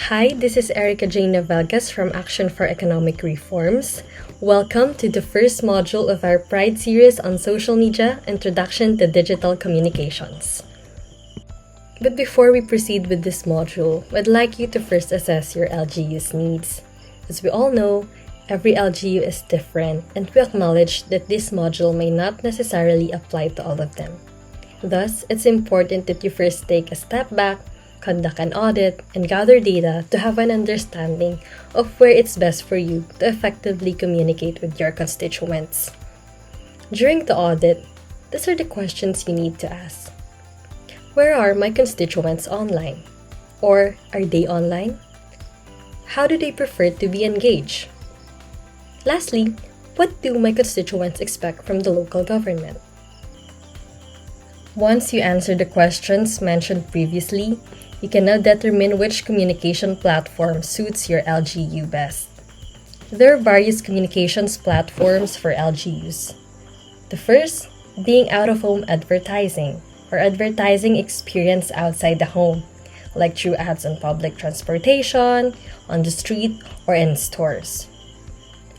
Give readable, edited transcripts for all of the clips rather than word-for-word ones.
Hi, this is Jane Navelgas from Action for Economic Reforms. Welcome to the first module of our Pride series on social media, Introduction to Digital Communications. But before we proceed with this module, I'd like you to first assess your LGU's needs. As we all know, every LGU is different, and we acknowledge that this module may not necessarily apply to all of them. Thus, it's important that you first take a step back, conduct an audit, and gather data to have an understanding of where it's best for you to effectively communicate with your constituents. During the audit, these are the questions you need to ask. Where are my constituents online? Or are they online? How do they prefer to be engaged? Lastly, what do my constituents expect from the local government? Once you answer the questions mentioned previously, you can now determine which communication platform suits your LGU best. There are various communications platforms for LGUs. The first being out-of-home advertising, or advertising experience outside the home, like through ads on public transportation, on the street, or in stores.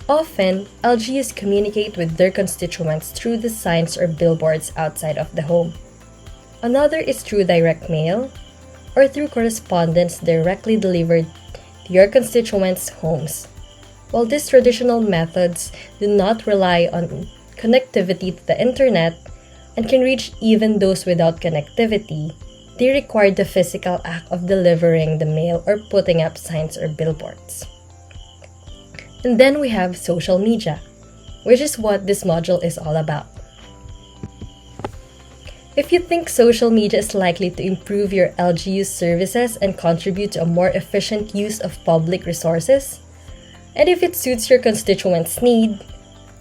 Often, LGUs communicate with their constituents through the signs or billboards outside of the home. Another is through direct mail, or through correspondence directly delivered to your constituents' homes. While these traditional methods do not rely on connectivity to the internet and can reach even those without connectivity, they require the physical act of delivering the mail or putting up signs or billboards. And then we have social media, which is what this module is all about. If you think social media is likely to improve your LGU's services and contribute to a more efficient use of public resources, and if it suits your constituents' need,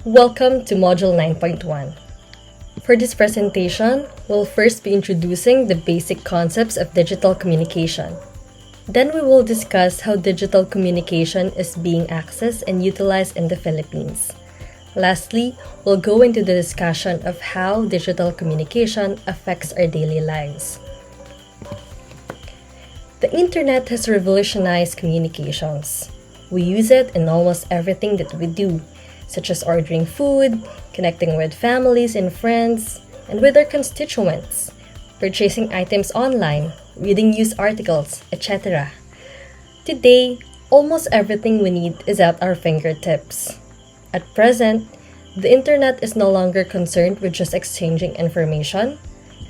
welcome to Module 9.1. For this presentation, we'll first be introducing the basic concepts of digital communication. Then we will discuss how digital communication is being accessed and utilized in the Philippines. Lastly, we'll go into the discussion of how digital communication affects our daily lives. The internet has revolutionized communications. We use it in almost everything that we do, such as ordering food, connecting with families and friends, and with our constituents, purchasing items online, reading news articles, etc. Today, almost everything we need is at our fingertips. At present, the internet is no longer concerned with just exchanging information.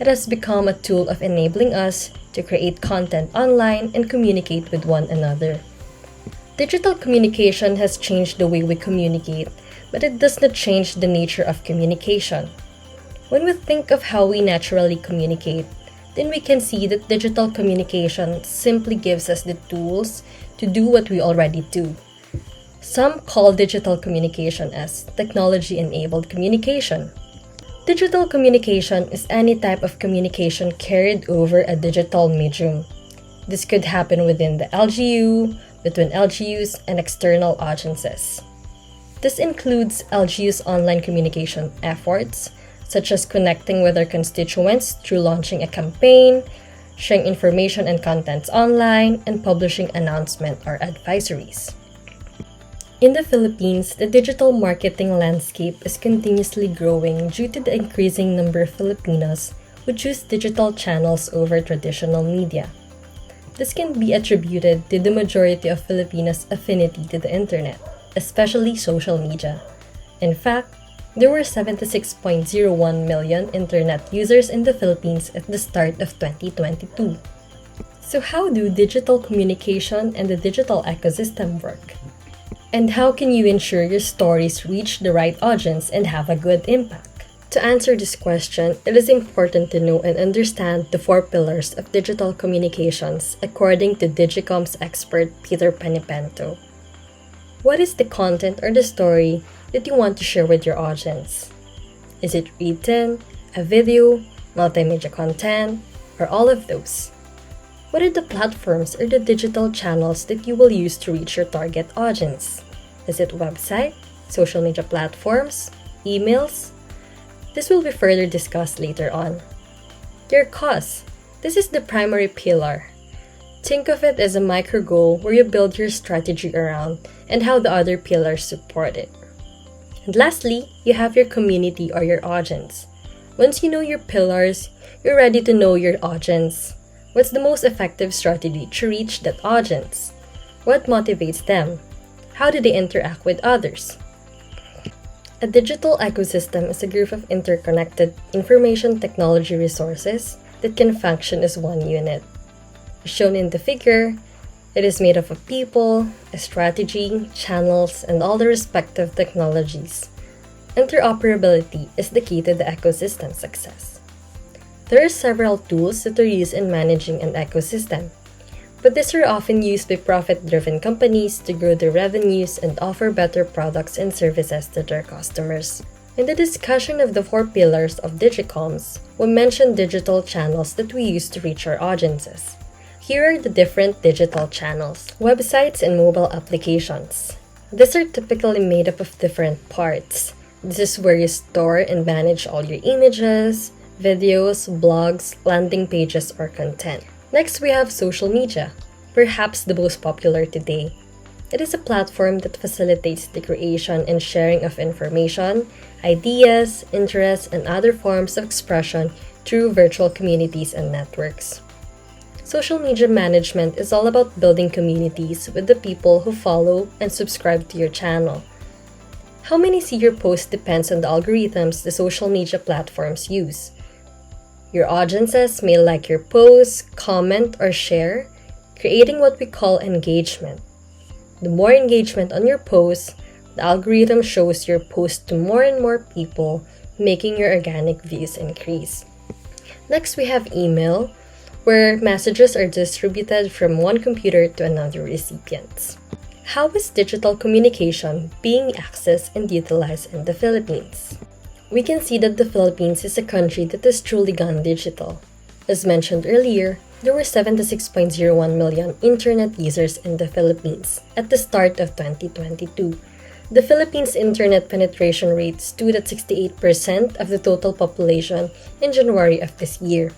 It has become a tool of enabling us to create content online and communicate with one another. Digital communication has changed the way we communicate, but it does not change the nature of communication. When we think of how we naturally communicate, then we can see that digital communication simply gives us the tools to do what we already do. Some call digital communication as technology-enabled communication. Digital communication is any type of communication carried over a digital medium. This could happen within the LGU, between LGUs, and external audiences. This includes LGU's online communication efforts, such as connecting with our constituents through launching a campaign, sharing information and contents online, and publishing announcements or advisories. In the Philippines, the digital marketing landscape is continuously growing due to the increasing number of Filipinos who choose digital channels over traditional media. This can be attributed to the majority of Filipinos' affinity to the internet, especially social media. In fact, there were 76.01 million internet users in the Philippines at the start of 2022. So how do digital communication and the digital ecosystem work? And how can you ensure your stories reach the right audience and have a good impact? To answer this question, it is important to know and understand the 4 pillars of digital communications according to Digicom's expert Peter Penipento. What is the content or the story that you want to share with your audience? Is it written, a video, multimedia content, or all of those? What are the platforms or the digital channels that you will use to reach your target audience? Is it website, social media platforms, emails? This will be further discussed later on. Your costs. This is the primary pillar. Think of it as a micro goal where you build your strategy around and how the other pillars support it. And lastly, you have your community or your audience. Once you know your pillars, you're ready to know your audience. What's the most effective strategy to reach that audience? What motivates them? How do they interact with others? A digital ecosystem is a group of interconnected information technology resources that can function as one unit. As shown in the figure, it is made up of people, a strategy, channels, and all the respective technologies. Interoperability is the key to the ecosystem success. There are several tools that are used in managing an ecosystem, but these are often used by profit-driven companies to grow their revenues and offer better products and services to their customers. In the discussion of the 4 pillars of Digicoms, we mentioned digital channels that we use to reach our audiences. Here are the different digital channels: websites and mobile applications. These are typically made up of different parts. This is where you store and manage all your images, videos, blogs, landing pages, or content. Next, we have social media, perhaps the most popular today. It is a platform that facilitates the creation and sharing of information, ideas, interests, and other forms of expression through virtual communities and networks. Social media management is all about building communities with the people who follow and subscribe to your channel. How many see your posts depends on the algorithms the social media platforms use. Your audiences may like your posts, comment, or share, creating what we call engagement. The more engagement on your posts, the algorithm shows your post to more and more people, making your organic views increase. Next, we have email, where messages are distributed from one computer to another recipient. How is digital communication being accessed and utilized in the Philippines? We can see that the Philippines is a country that has truly gone digital. As mentioned earlier, there were 76.01 million internet users in the Philippines at the start of 2022. The Philippines' internet penetration rate stood at 68% of the total population in January of this year.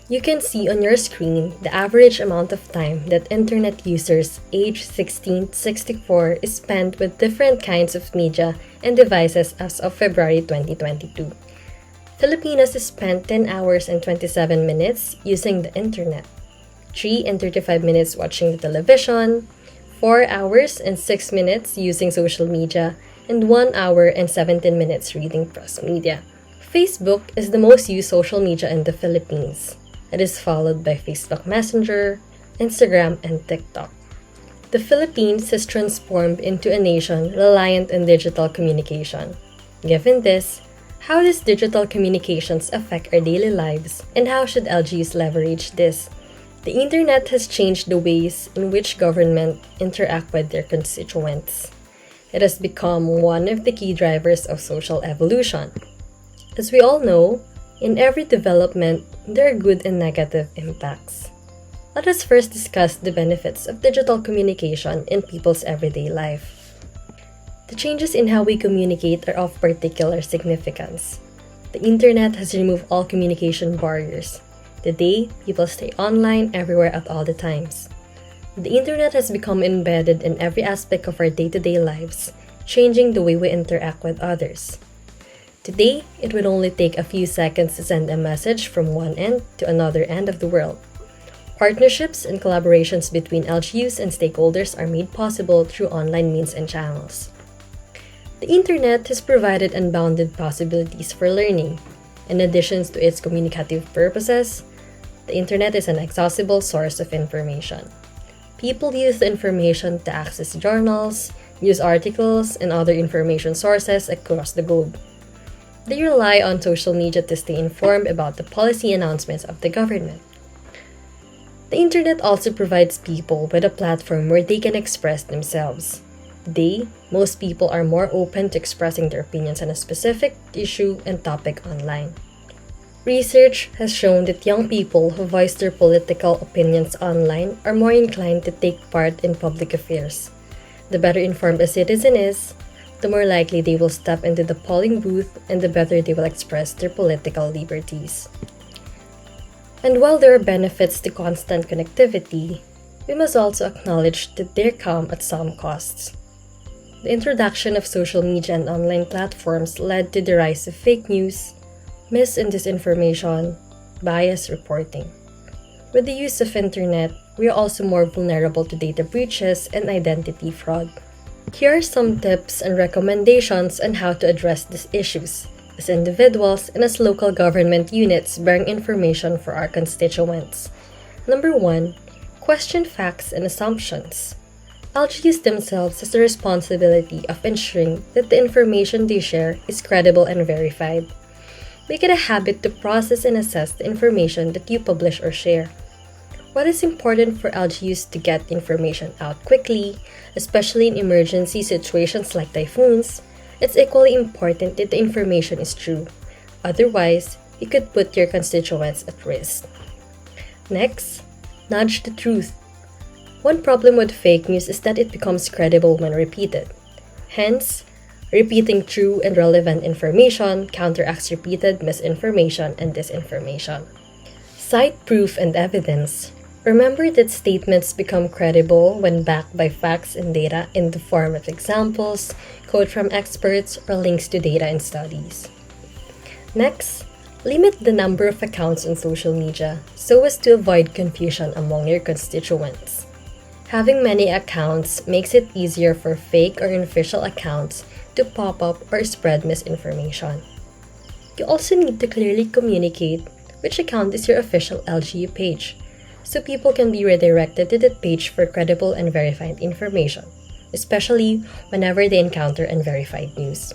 You can see on your screen the average amount of time that internet users aged 16 to 64 is spent with different kinds of media and devices as of February 2022. Filipinos spent 10 hours and 27 minutes using the internet, 3 and 35 minutes watching the television, 4 hours and 6 minutes using social media, and 1 hour and 17 minutes reading press media. Facebook is the most used social media in the Philippines. It is followed by Facebook Messenger, Instagram, and TikTok. The Philippines has transformed into a nation reliant on digital communication. Given this, how does digital communications affect our daily lives, and how should LGUs leverage this? The internet has changed the ways in which government interact with their constituents. It has become one of the key drivers of social evolution. As we all know, in every development, there are good and negative impacts. Let us first discuss the benefits of digital communication in people's everyday life. The changes in how we communicate are of particular significance. The internet has removed all communication barriers. Today, people stay online everywhere at all the times. The internet has become embedded in every aspect of our day-to-day lives, changing the way we interact with others. Today, it would only take a few seconds to send a message from one end to another end of the world. Partnerships and collaborations between LGUs and stakeholders are made possible through online means and channels. The internet has provided unbounded possibilities for learning. In addition to its communicative purposes, the internet is an accessible source of information. People use the information to access journals, news articles, and other information sources across the globe. They rely on social media to stay informed about the policy announcements of the government. The internet also provides people with a platform where they can express themselves. Today, most people are more open to expressing their opinions on a specific issue and topic online. Research has shown that young people who voice their political opinions online are more inclined to take part in public affairs. The better informed a citizen is, the more likely they will step into the polling booth and the better they will express their political liberties. And while there are benefits to constant connectivity, we must also acknowledge that they come at some costs. The introduction of social media and online platforms led to the rise of fake news, mis- and disinformation, bias reporting. With the use of internet, we are also more vulnerable to data breaches and identity fraud. Here are some tips and recommendations on how to address these issues as individuals and as local government units bearing information for our constituents. Number 1. Question facts and assumptions. LGUs themselves has the responsibility of ensuring that the information they share is credible and verified. Make it a habit to process and assess the information that you publish or share. While it's important for LGUs to get information out quickly, especially in emergency situations like typhoons, it's equally important that the information is true. Otherwise, you could put your constituents at risk. Next, nudge the truth. One problem with fake news is that it becomes credible when repeated. Hence, repeating true and relevant information counteracts repeated misinformation and disinformation. Cite proof and evidence. Remember that statements become credible when backed by facts and data in the form of examples, quote from experts, or links to data and studies. Next, limit the number of accounts on social media so as to avoid confusion among your constituents. Having many accounts makes it easier for fake or unofficial accounts to pop up or spread misinformation. You also need to clearly communicate which account is your official LGU page, so people can be redirected to that page for credible and verified information, especially whenever they encounter unverified news.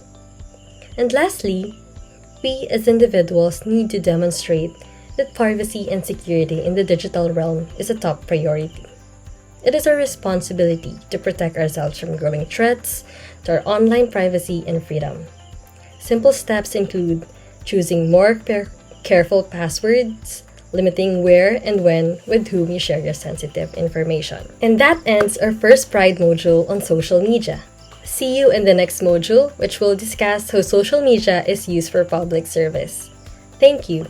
And lastly, we as individuals need to demonstrate that privacy and security in the digital realm is a top priority. It is our responsibility to protect ourselves from growing threats to our online privacy and freedom. Simple steps include choosing more careful passwords, limiting where and when with whom you share your sensitive information. And that ends our first Pride module on social media. See you in the next module, which will discuss how social media is used for public service. Thank you.